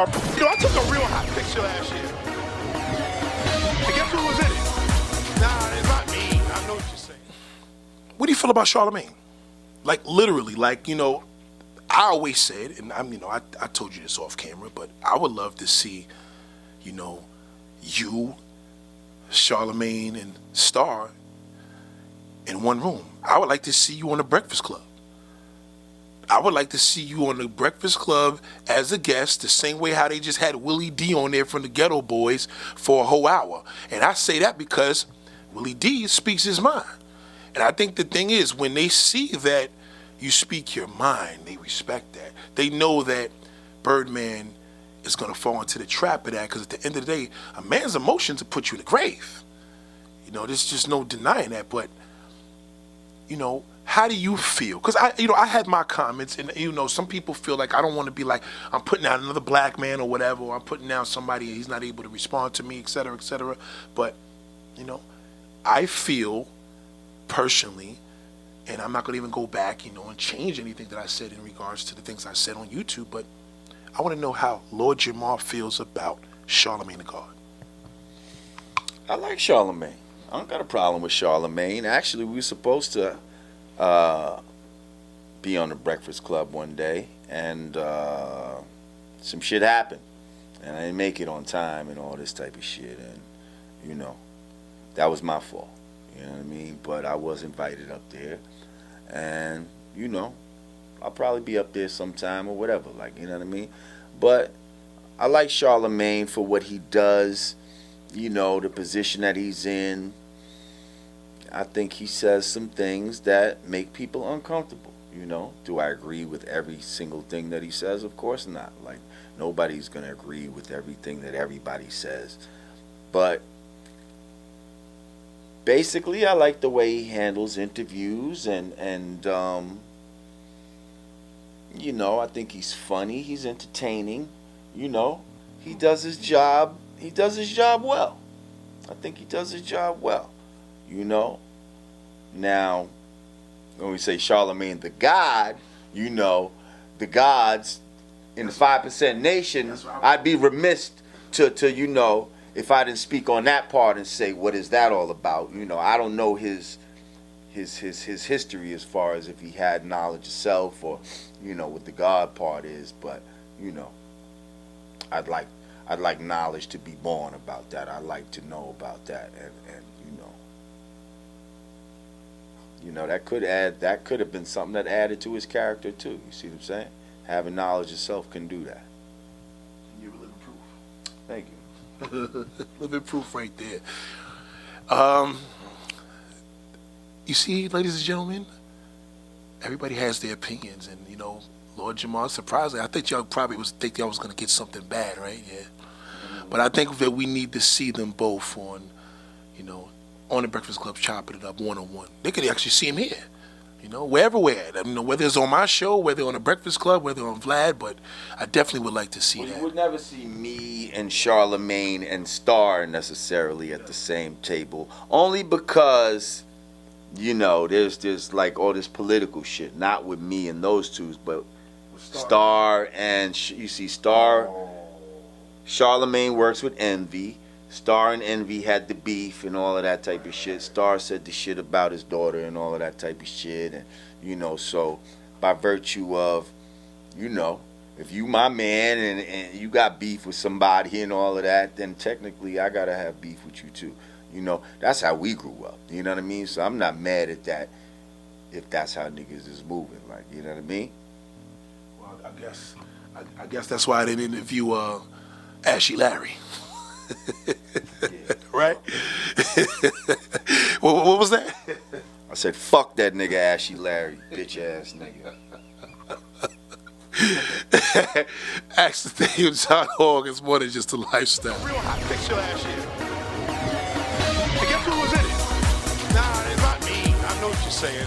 You know, I took a real hot picture last year. And guess who was in it? Nah, it's not me. I know what you're saying. What do you feel about Charlamagne? Like, literally, like, you know, I always said, and I told you this off camera, but I would love to see, you know, you, Charlamagne, and Star in one room. I would like to see you on the Breakfast Club. I would like to see you on the Breakfast Club as a guest, the same way how they just had Willie D on there from the Ghetto Boys for a whole hour. And I say that because Willie D speaks his mind. And I think the thing is, when they see that you speak your mind, they respect that. They know that Birdman is going to fall into the trap of that, because at the end of the day, a man's emotions will put you in the grave. You know, there's just no denying that. But, you know, how do you feel? Because I had my comments, and some people feel like I don't want to be like, I'm putting out another black man or whatever, or I'm putting out somebody and he's not able to respond to me, et cetera, et cetera. But, I feel personally, and I'm not going to even go back, and change anything that I said in regards to the things I said on YouTube, but I want to know how Lord Jamar feels about Charlamagne the God. I like Charlamagne. I don't got a problem with Charlamagne. Actually, we were supposed to be on the Breakfast Club one day, and some shit happened, and I didn't make it on time and all this type of shit, and that was my fault. You know what I mean? But I was invited up there, and I'll probably be up there sometime or whatever, like, you know what I mean? But I like Charlamagne for what he does, the position that he's in. I think he says some things that make people uncomfortable, Do I agree with every single thing that he says? Of course not. Like, nobody's going to agree with everything that everybody says. But basically, I like the way he handles interviews, and I think he's funny, he's entertaining, he does his job, well. I think he does his job well. Now, when we say Charlamagne the God, the gods in the 5% Nation, I'd be remiss to if I didn't speak on that part and say, what is that all about? I don't know his history as far as if he had knowledge of self or, what the God part is, but, I'd like knowledge to be born about that. I'd like to know about that, and that could have been something that added to his character too. You see what I'm saying? Having knowledge of self can do that. You're living proof. Thank you. Living proof right there. You see, ladies and gentlemen, everybody has their opinions, and Lord Jamar, surprisingly, I think y'all probably think y'all was gonna get something bad, right? Yeah. But I think that we need to see them both on the Breakfast Club, chopping it up one-on-one. They could actually see him here, wherever we're at. Whether it's on my show, whether on the Breakfast Club, whether on Vlad, but I definitely would like to see that. You would never see me and Charlamagne and Star necessarily at the same table, only because, there's like all this political shit, not with me and those two, but Star and, you see, Star, Charlamagne works with Envy. Star and Envy had the beef and all of that type of shit. Star said the shit about his daughter and all of that type of shit. And, so by virtue of, if you my man and you got beef with somebody and all of that, then technically I got to have beef with you too. That's how we grew up. You know what I mean? So I'm not mad at that if that's how niggas is moving. Like, you know what I mean? Well, I guess that's why I didn't interview Ashy Larry. Right? What was that? I said, fuck that nigga Ashy Larry, bitch ass nigga. Ask the thing of John Hogg is more than just a lifestyle. Real hot picture last year. And guess who was in it? Nah, it's not me. I know what you're saying.